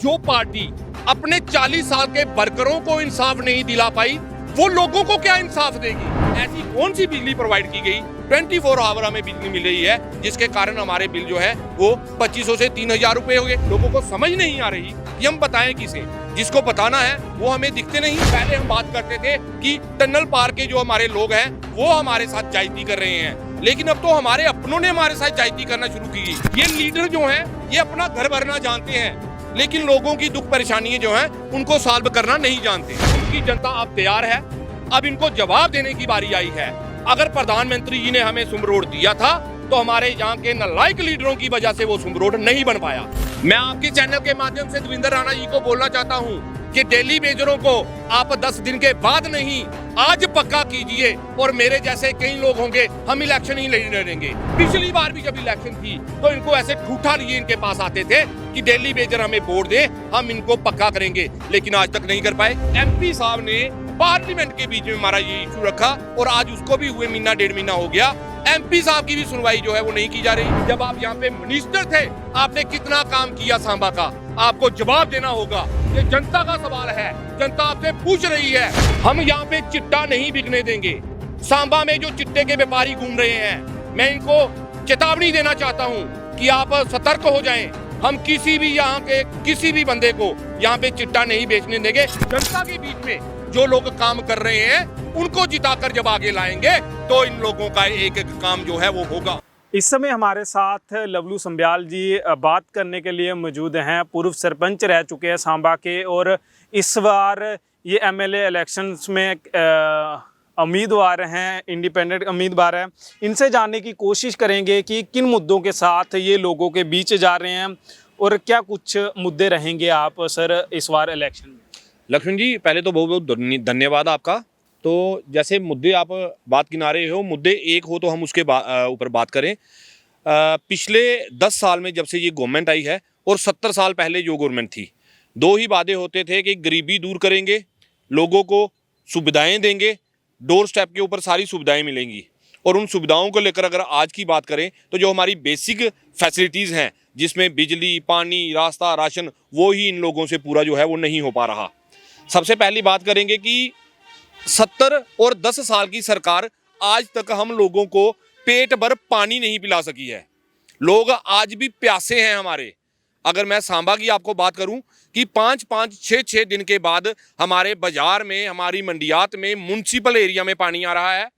जो पार्टी अपने 40 साल के वर्करों को इंसाफ नहीं दिला पाई, वो लोगों को क्या इंसाफ देगी? ऐसी कौन सी बिजली प्रोवाइड की गई 24 आवर हमें बिजली मिल रही है, जिसके कारण हमारे बिल जो है वो 2500 से 3000 रुपए हो गए। लोगों को समझ नहीं आ रही कि हम बताएं किसे, जिसको बताना है वो हमें दिखते नहीं। पहले हम बात करते थे कि टनल पार के जो हमारे लोग हैं वो हमारे साथ जायती कर रहे हैं, लेकिन अब तो हमारे अपनों ने हमारे साथ जायती करना शुरू की। ये लीडर जो हैं ये अपना घर भरना जानते हैं, लेकिन लोगों की दुख परेशानियां जो हैं उनको सॉल्व करना नहीं जानते। उनकी जनता अब तैयार है, अब इनको जवाब देने की बारी आई है। अगर प्रधानमंत्री जी ने हमें सुमरोड दिया था तो हमारे यहाँ के नालायक लीडरों की वजह से वो सुमरोड नहीं बन पाया। मैं आपके चैनल के माध्यम से देवेंद्र राणा जी को बोलना चाहता हूँ कि दिल्ली बेजरों को आप 10 दिन के बाद नहीं, आज पक्का कीजिए, और मेरे जैसे कई लोग होंगे, हम इलेक्शन ही नहीं लड़ेंगे। पिछली बार भी जब इलेक्शन थी तो इनको ऐसे ठूठा लिए इनके पास आते थे कि दिल्ली बेजर हमें वोट दे, हम इनको पक्का करेंगे, लेकिन आज तक नहीं कर पाए। MP साहब ने पार्लियामेंट के बीच में हमारा ये इशू रखा और आज उसको भी हुए महीना 1.5 महीना हो गया, MP साहब की भी सुनवाई जो है वो नहीं की जा रही। जब आप यहाँ पे मिनिस्टर थे, आपने कितना काम किया सांबा का, आपको जवाब देना होगा। ये जनता का सवाल है, जनता आपसे पूछ रही है। हम यहाँ पे चिट्टा नहीं बिकने देंगे। सांबा में जो चिट्टे के व्यापारी घूम रहे हैं, मैं इनको चेतावनी देना चाहता हूँ कि आप सतर्क हो जाएं। हम किसी भी यहाँ के किसी भी बंदे को यहाँ पे चिट्टा नहीं बेचने देंगे। जनता के बीच में जो लोग काम कर रहे हैं उनको जिताकर जब आगे लाएंगे तो इन लोगों का एक एक काम जो है वो होगा। इस समय हमारे साथ लवलू संब्याल जी बात करने के लिए मौजूद हैं। पूर्व सरपंच रह चुके हैं सांबा के, और इस बार ये MLA इलेक्शंस में उम्मीदवार हैं, इंडिपेंडेंट उम्मीदवार हैं। इनसे जानने की कोशिश करेंगे कि किन मुद्दों के साथ ये लोगों के बीच जा रहे हैं और क्या कुछ मुद्दे रहेंगे आप सर इस बार इलेक्शन में। लक्ष्मण जी, पहले तो बहुत बहुत धन्यवाद आपका। तो जैसे मुद्दे आप बात किनारे हो, मुद्दे एक हो तो हम उसके ऊपर बात करें। पिछले 10 साल में जब से ये गवर्नमेंट आई है और 70 साल पहले जो गवर्नमेंट थी, दो ही वादे होते थे कि गरीबी दूर करेंगे, लोगों को सुविधाएं देंगे, डोर स्टेप के ऊपर सारी सुविधाएं मिलेंगी। और उन सुविधाओं को लेकर अगर आज की बात करें तो जो हमारी बेसिक फैसिलिटीज़ हैं, जिसमें बिजली, पानी, रास्ता, राशन, वो ही इन लोगों से पूरा जो है वो नहीं हो पा रहा। सबसे पहली बात करेंगे कि 70 और 10 साल की सरकार आज तक हम लोगों को पेट भर पानी नहीं पिला सकी है। लोग आज भी प्यासे हैं हमारे। अगर मैं सांबा की आपको बात करूं कि 5-5, 6-6 दिन के बाद हमारे बाजार में, हमारी मंडियात में, म्युनिसिपल एरिया में पानी आ रहा है।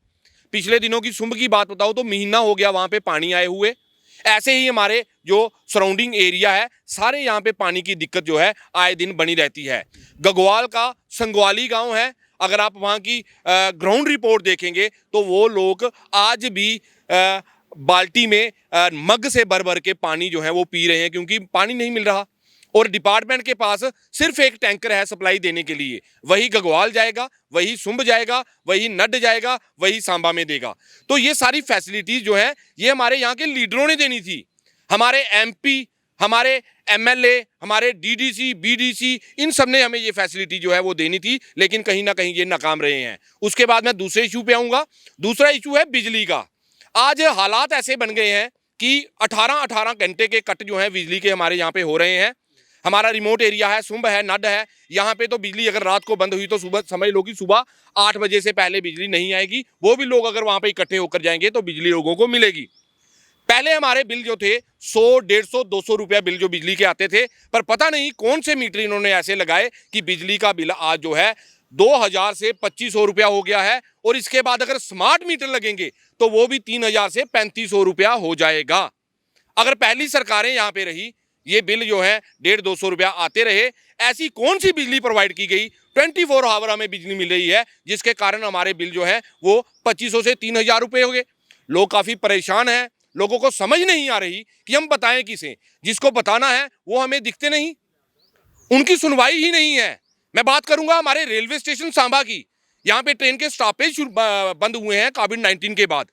पिछले दिनों की सुंब की बात बताऊं तो महीना हो गया वहां पे पानी आए हुए। ऐसे ही हमारे जो सराउंडिंग एरिया है, सारे यहाँ पे पानी की दिक्कत जो है आए दिन बनी रहती है। गगवाल का संगवाली गांव है, अगर आप वहाँ की ग्राउंड रिपोर्ट देखेंगे तो वो लोग आज भी बाल्टी में मग से भर भर के पानी जो है वो पी रहे हैं, क्योंकि पानी नहीं मिल रहा। और डिपार्टमेंट के पास सिर्फ एक टैंकर है सप्लाई देने के लिए, वही गगवाल जाएगा, वही सुंब जाएगा, वही नड जाएगा, वही सांबा में देगा। तो ये सारी फैसिलिटीज जो है ये हमारे यहाँ के लीडरों ने देनी थी। हमारे MP, हमारे MLA, हमारे DDC, BDC, इन सब ने हमें ये फैसिलिटी जो है वो देनी थी, लेकिन कहीं ना कहीं ये नाकाम रहे हैं। उसके बाद मैं दूसरे इशू पे आऊँगा। दूसरा इशू है बिजली का। आज हालात ऐसे बन गए हैं कि 18-18 घंटे के कट जो हैं बिजली के हमारे यहाँ पे हो रहे हैं। हमारा रिमोट एरिया है, सुंब है, नड है, यहाँ पे तो बिजली अगर रात को बंद हुई तो सुबह समझ लो कि सुबह 8 बजे से पहले बिजली नहीं आएगी। वो भी लोग अगर वहाँ पे इकट्ठे होकर जाएंगे तो बिजली लोगों को मिलेगी। पहले हमारे बिल जो थे 100, 150, 200 रुपया बिल जो बिजली के आते थे, पर पता नहीं कौन से मीटर इन्होंने ऐसे लगाए कि बिजली का बिल आज जो है 2000 से 2500 रुपया हो गया है। और इसके बाद अगर स्मार्ट मीटर लगेंगे तो वो भी 3000 से 3500 रुपया हो जाएगा। अगर पहली सरकारें यहाँ पे रही, ये बिल जो है 150-200 रुपया आते रहे। ऐसी कौन सी बिजली प्रोवाइड की गई 24 आवर हमें बिजली मिल रही है, जिसके कारण हमारे बिल जो है वो 2500 से 3000 रुपये हो गए। लोग काफ़ी परेशान हैं, लोगों को समझ नहीं आ रही कि हम बताएं किसे, जिसको बताना है वो हमें दिखते नहीं, उनकी सुनवाई ही नहीं है। मैं बात करूंगा हमारे रेलवे स्टेशन सांबा की। यहाँ पे ट्रेन के स्टॉपेज बंद हुए हैं कोविड-19 के बाद।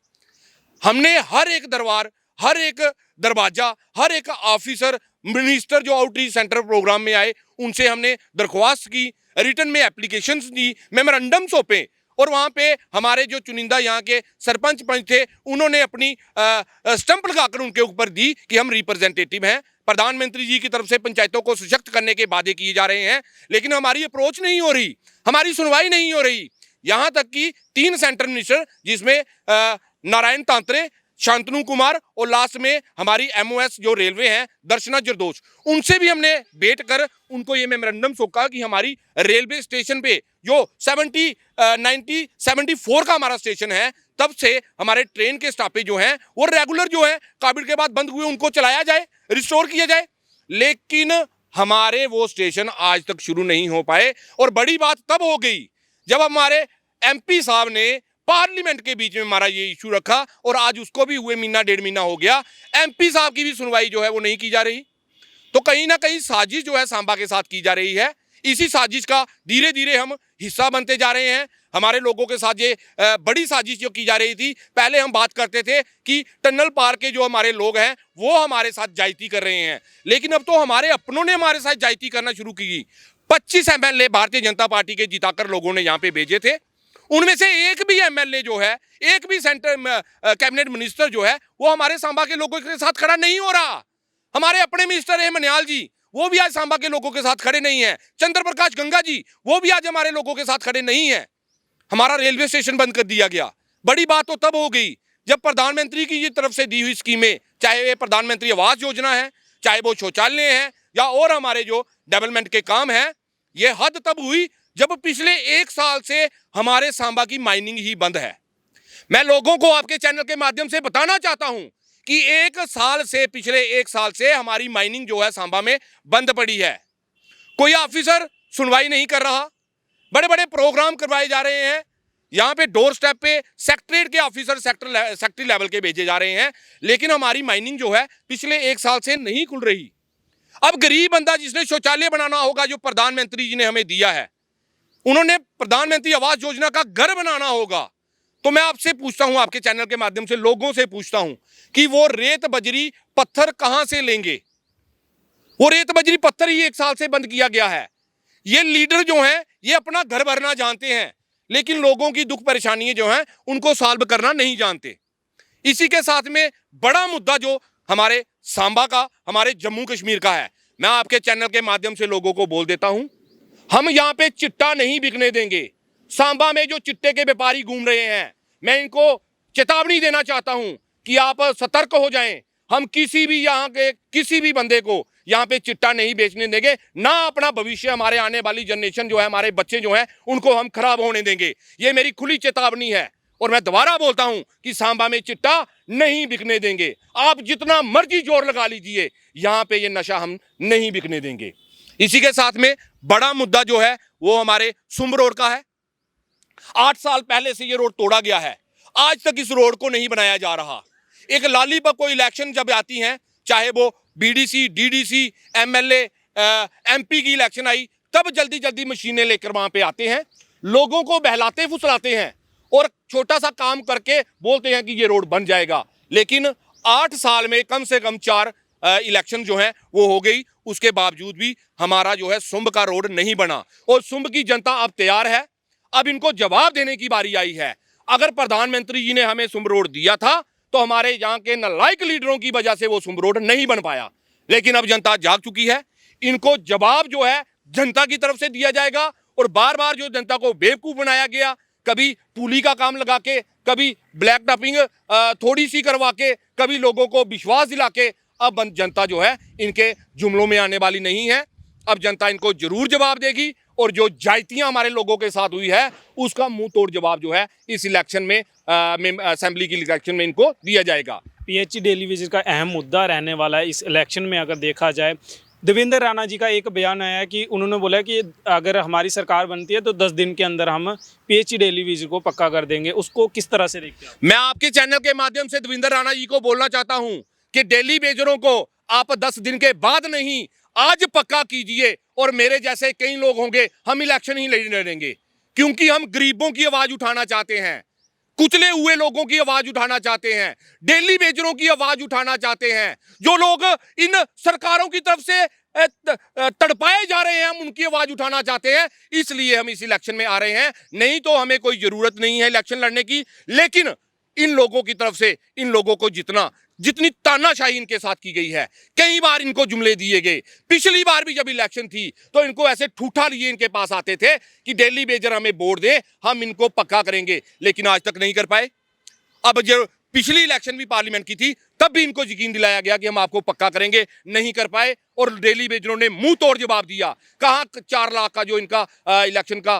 हमने हर एक दरबार, हर एक दरवाजा, हर एक ऑफिसर, मिनिस्टर जो आउटरीच सेंटर प्रोग्राम में आए, उनसे हमने दरख्वास्त की, रिटर्न में एप्लीकेशंस दी, मेमोरेंडम सौंपे, और वहाँ पे हमारे जो चुनिंदा यहाँ के सरपंच पंच थे, उन्होंने अपनी स्टंप लगाकर उनके ऊपर दी कि हम रिप्रेजेंटेटिव हैं। प्रधानमंत्री जी की तरफ से पंचायतों को सशक्त करने के वादे किए जा रहे हैं, लेकिन हमारी अप्रोच नहीं हो रही, हमारी सुनवाई नहीं हो रही। यहाँ तक कि 3 सेंट्रल मिनिस्टर, जिसमें नारायण तांत्रे, शांतनु कुमार और लास्ट में हमारी MOS जो रेलवे हैं दर्शना जरदोश, उनसे भी हमने भेंट कर उनको ये मेमोरेंडम सौंपा कि हमारी रेलवे स्टेशन पे जो 74 का हमारा स्टेशन है, तब से हमारे ट्रेन के स्टॉपेज जो हैं वो रेगुलर जो है कोविड के बाद बंद हुए, उनको चलाया जाए, रिस्टोर किया जाए। लेकिन हमारे वो स्टेशन आज तक शुरू नहीं हो पाए। और बड़ी बात तब हो गई जब हमारे MP साहब ने पार्लियामेंट के बीच में हमारा ये इशू रखा, और आज उसको भी हुए महीना 1.5 महीना हो गया, MP साहब की भी सुनवाई जो है वो नहीं की जा रही। तो कहीं ना कहीं साजिश जो है सांबा के साथ की जा रही है। इसी साजिश का धीरे धीरे हम हिस्सा बनते जा रहे हैं। हमारे लोगों के साथ ये बड़ी साजिश जो की जा रही थी, पहले हम बात करते थे कि टनल पार के जो हमारे लोग हैं वो हमारे साथ जायती कर रहे हैं, लेकिन अब तो हमारे अपनों ने हमारे साथ जायती करना शुरू की। 25 MLA भारतीय जनता पार्टी के जिताकर लोगों ने यहाँ पे भेजे थे, उनमें से एक भी MLA जो है, एक भी सेंटर कैबिनेट मिनिस्टर जो है वो हमारे सांबा के लोगों के साथ खड़ा नहीं हो रहा। हमारे अपने मिनिस्टर है मन्याल जी, वो भी आज सांबा के लोगों के साथ खड़े नहीं हैं। चंद्र प्रकाश गंगा जी, वो भी आज हमारे लोगों के साथ खड़े नहीं हैं। हमारा रेलवे स्टेशन बंद कर दिया गया। बड़ी बात तो तब हो गई जब प्रधानमंत्री की तरफ से दी हुई स्कीमें, चाहे वे प्रधानमंत्री आवास योजना है, चाहे वो शौचालय है, या और हमारे जो डेवलपमेंट के काम हैं, ये हद तब हुई जब पिछले 1 साल से हमारे सांबा की माइनिंग ही बंद है। मैं लोगों को आपके चैनल के माध्यम से बताना चाहता हूं कि 1 साल से, पिछले 1 साल से हमारी माइनिंग जो है सांबा में बंद पड़ी है। कोई ऑफिसर सुनवाई नहीं कर रहा, बड़े बड़े प्रोग्राम करवाए जा रहे हैं, यहाँ पे डोर स्टेप पे सेक्रेटरीट के ऑफिसर सेक्रेटरी लेवल के भेजे जा रहे हैं, लेकिन हमारी माइनिंग जो है पिछले 1 साल से नहीं खुल रही। अब गरीब बंदा जिसने शौचालय बनाना होगा, जो प्रधानमंत्री जी ने हमें दिया है, उन्होंने प्रधानमंत्री आवास योजना का घर बनाना होगा, तो मैं आपसे पूछता हूं, आपके चैनल के माध्यम से लोगों से पूछता हूं कि वो रेत बजरी पत्थर कहां से लेंगे? वो रेत बजरी पत्थर ही 1 साल से बंद किया गया है। ये लीडर जो हैं ये अपना घर भरना जानते हैं, लेकिन लोगों की दुख परेशानियां जो हैं उनको सॉल्व करना नहीं जानते। इसी के साथ में बड़ा मुद्दा जो हमारे सांबा का, हमारे जम्मू कश्मीर का है, मैं आपके चैनल के माध्यम से लोगों को बोल देता हूं, हम यहाँ पे चिट्टा नहीं बिकने देंगे। सांबा में जो चिट्टे के व्यापारी घूम रहे हैं, मैं इनको चेतावनी देना चाहता हूं कि आप सतर्क हो जाएं। हम किसी भी यहाँ के किसी भी बंदे को यहाँ पे चिट्टा नहीं बेचने देंगे, ना अपना भविष्य, हमारे आने वाली जनरेशन जो है, हमारे बच्चे जो हैं, उनको हम खराब होने देंगे। ये मेरी खुली चेतावनी है, और मैं दोबारा बोलता हूं कि सांबा में चिट्टा नहीं बिकने देंगे। आप जितना मर्जी जोर लगा लीजिए, यहाँ पे ये नशा हम नहीं बिकने देंगे। इसी के साथ में बड़ा मुद्दा जो है वो हमारे सुंब रोड का है। 8 साल पहले से ये रोड तोड़ा गया है, आज तक इस रोड को नहीं बनाया जा रहा। एक लालीपप को इलेक्शन जब आती हैं, चाहे वो BDC, DDC, MLA, MP की इलेक्शन आई, तब जल्दी जल्दी मशीनें लेकर वहां पे आते हैं, लोगों को बहलाते फुसलाते हैं और छोटा सा काम करके बोलते हैं कि ये रोड बन जाएगा। लेकिन 8 साल में कम से कम 4 इलेक्शन जो है वो हो गई, उसके बावजूद भी हमारा जो है सुंब का रोड नहीं बना। और सुंब की जनता अब तैयार है, अब इनको जवाब देने की बारी आई है। अगर प्रधानमंत्री जी ने हमें सुंब रोड दिया था तो हमारे यहाँ के नालायक लीडरों की वजह से वो सुंब रोड नहीं बन पाया, लेकिन अब जनता जाग चुकी है। इनको जवाब जो है जनता की तरफ से दिया जाएगा। और बार बार जो जनता को बेवकूफ बनाया गया, कभी पुली का काम लगा के, कभी ब्लैक टॉपिंग थोड़ी सी करवा के, कभी लोगों को विश्वास दिला के, अब जनता जो है इनके जुमलों में आने वाली नहीं है। अब जनता इनको जरूर जवाब देगी, और जो जायतियां हमारे लोगों के साथ हुई है उसका मुंह तोड़ जवाब जो है इस इलेक्शन में असेंबली की इलेक्शन में इनको दिया जाएगा। PH डेली विजिट का अहम मुद्दा रहने वाला है इस इलेक्शन में। अगर देखा जाए, देवेंद्र राणा जी का एक बयान आया है कि उन्होंने बोला कि अगर हमारी सरकार बनती है तो 10 दिन के अंदर हम PH डेली विजिट को पक्का कर देंगे। उसको किस तरह से देखते हैं? मैं आपके चैनल के माध्यम से देवेंद्र राणा जी को बोलना चाहता हूं कि डेली वेजरों को आप 10 दिन के बाद नहीं, आज पक्का कीजिए, और मेरे जैसे कई लोग होंगे, हम इलेक्शन ही लड़ने देंगे, क्योंकि हम गरीबों की आवाज उठाना चाहते हैं, कुचले हुए लोगों की आवाज उठाना चाहते हैं, डेली वेजरों की आवाज उठाना चाहते हैं। जो लोग इन सरकारों की तरफ से तड़पाए जा रहे हैं, हम उनकी आवाज उठाना चाहते हैं, इसलिए हम इस इलेक्शन में आ रहे हैं। नहीं तो हमें कोई जरूरत नहीं है इलेक्शन लड़ने की, लेकिन इन लोगों की तरफ से इन लोगों को जितनी तानाशाही इनके साथ की गई है, कई बार इनको जुमले दिए गए। पिछली बार भी जब इलेक्शन थी तो इनको ऐसे ठूठा लिए इनके पास आते थे कि डेली बेजर हमें वोट दे, हम इनको पक्का करेंगे, लेकिन आज तक नहीं कर पाए। अब जो पिछली इलेक्शन भी पार्लियामेंट की थी तब भी इनको यकीन दिलाया गया कि हम आपको पक्का करेंगे, नहीं कर पाए। और डेली बेजरों ने मुंह तोड़ जवाब दिया। कहाँ 4 लाख का जो इनका इलेक्शन का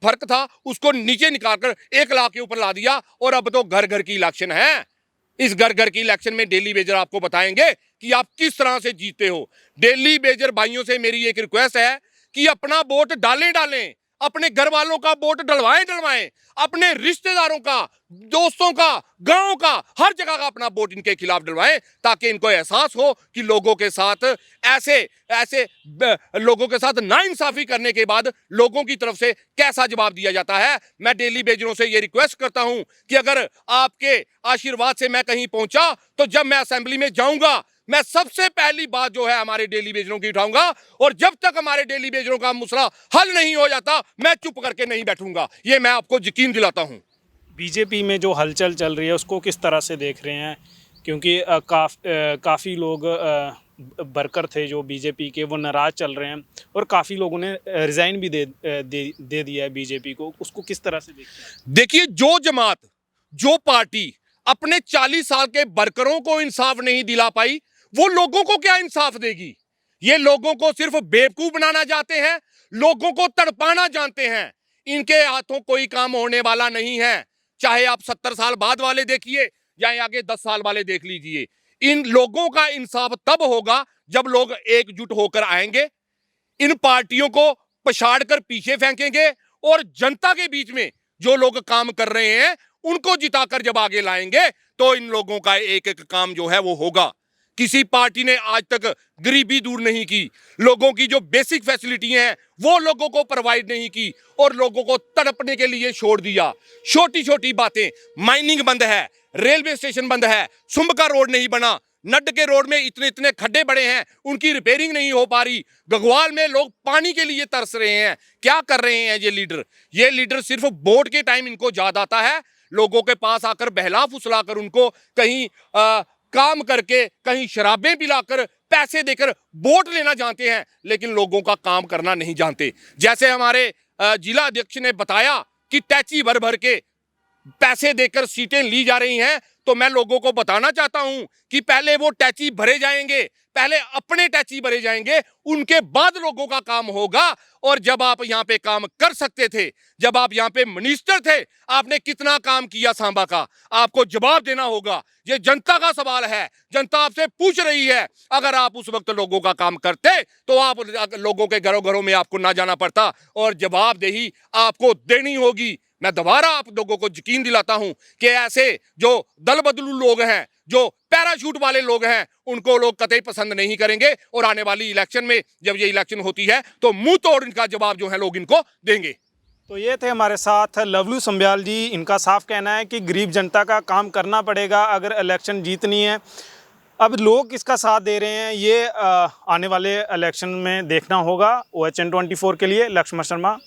फर्क था उसको नीचे निकालकर 1 लाख के ऊपर ला दिया, और अब तो घर घर की इलेक्शन है। इस घर घर की इलेक्शन में डेली बेजर आपको बताएंगे कि आप किस तरह से जीतते हो। डेली बेजर भाइयों से मेरी एक रिक्वेस्ट है कि अपना वोट डालें, अपने घर वालों का वोट डलवाएं, अपने रिश्तेदारों का, दोस्तों का, गांव का, हर जगह का अपना वोट इनके खिलाफ डलवाएं, ताकि इनको एहसास हो कि लोगों के साथ ऐसे लोगों के साथ नाइंसाफी करने के बाद लोगों की तरफ से कैसा जवाब दिया जाता है। मैं डेली बेजरों से ये रिक्वेस्ट करता हूं कि अगर आपके आशीर्वाद से मैं कहीं पहुंचा तो जब मैं असेंबली में जाऊंगा, मैं सबसे पहली बात जो है हमारे डेली बेजरों की उठाऊंगा, और जब तक हमारे डेली बेजरों का मसला हल नहीं हो जाता मैं चुप करके नहीं बैठूंगा। ये मैं आपको यकीन दिलाता हूं। बीजेपी में जो हलचल चल रही है उसको किस तरह से देख रहे हैं? क्योंकि काफ़ी लोग वर्कर थे जो बीजेपी के, वो नाराज़ चल रहे हैं, और काफ़ी लोगों ने रिज़ाइन भी दे दिया है बीजेपी को। उसको किस तरह से देखते हैं? देखिए, जो जमात, जो पार्टी अपने 40 साल के वर्करों को इंसाफ नहीं दिला पाई, वो लोगों को क्या इंसाफ देगी? ये लोगों को सिर्फ बेवकूफ बनाना चाहते हैं, लोगों को तड़पाना जानते हैं। इनके हाथों कोई काम होने वाला नहीं है। चाहे आप 70 साल बाद वाले देखिए या आगे 10 साल वाले देख लीजिए, इन लोगों का इंसाफ तब होगा जब लोग एकजुट होकर आएंगे, इन पार्टियों को पछाड़ कर पीछे फेंकेंगे, और जनता के बीच में जो लोग काम कर रहे हैं उनको जिताकर जब आगे लाएंगे तो इन लोगों का एक एक काम जो है वो होगा। किसी पार्टी ने आज तक गरीबी दूर नहीं की, लोगों की जो बेसिक फैसिलिटी हैं वो लोगों को प्रोवाइड नहीं की, और लोगों को तड़पने के लिए छोड़ दिया। छोटी छोटी बातें, माइनिंग बंद है, रेलवे स्टेशन बंद है, सुंब का रोड नहीं बना, नड के रोड में इतने इतने खड्डे बड़े हैं, उनकी रिपेयरिंग नहीं हो पा रही, गगवाल में लोग पानी के लिए तरस रहे हैं। क्या कर रहे हैं ये लीडर सिर्फ वोट के टाइम इनको याद आता है, लोगों के पास आकर बहला फुसलाकर उनको कहीं काम करके, कहीं शराबें पिलाकर, पैसे देकर वोट लेना जानते हैं, लेकिन लोगों का काम करना नहीं जानते। जैसे हमारे जिला अध्यक्ष ने बताया कि टैची भर भर के पैसे देकर सीटें ली जा रही हैं, तो मैं लोगों को बताना चाहता हूं कि पहले वो टैची भरे जाएंगे, पहले अपने टैची भरे जाएंगे, उनके बाद लोगों का काम होगा। और जब आप यहां पे काम कर सकते थे, जब आप यहां पे मिनिस्टर थे, आपने कितना काम किया सांबा का, आपको जवाब देना होगा। ये जनता का सवाल है, जनता आपसे पूछ रही है। अगर आप उस वक्त लोगों का काम करते तो आप लोगों के घरों घरों में आपको ना जाना पड़ता, और जवाबदेही आपको देनी होगी। मैं दोबारा आप लोगों को यकीन दिलाता हूं कि ऐसे जो दल बदलू लोग हैं, जो पैराशूट वाले लोग हैं, उनको लोग कतई पसंद नहीं करेंगे, और आने वाली इलेक्शन में जब ये इलेक्शन होती है तो मुंह तोड़ इनका जवाब जो है लोग इनको देंगे। तो ये थे हमारे साथ लवलू संब्याल जी। इनका साफ कहना है कि गरीब जनता का काम करना पड़ेगा अगर इलेक्शन जीतनी है। अब लोग किसका साथ दे रहे हैं ये आने वाले इलेक्शन में देखना होगा। OHN 24 के लिए लक्ष्मण शर्मा।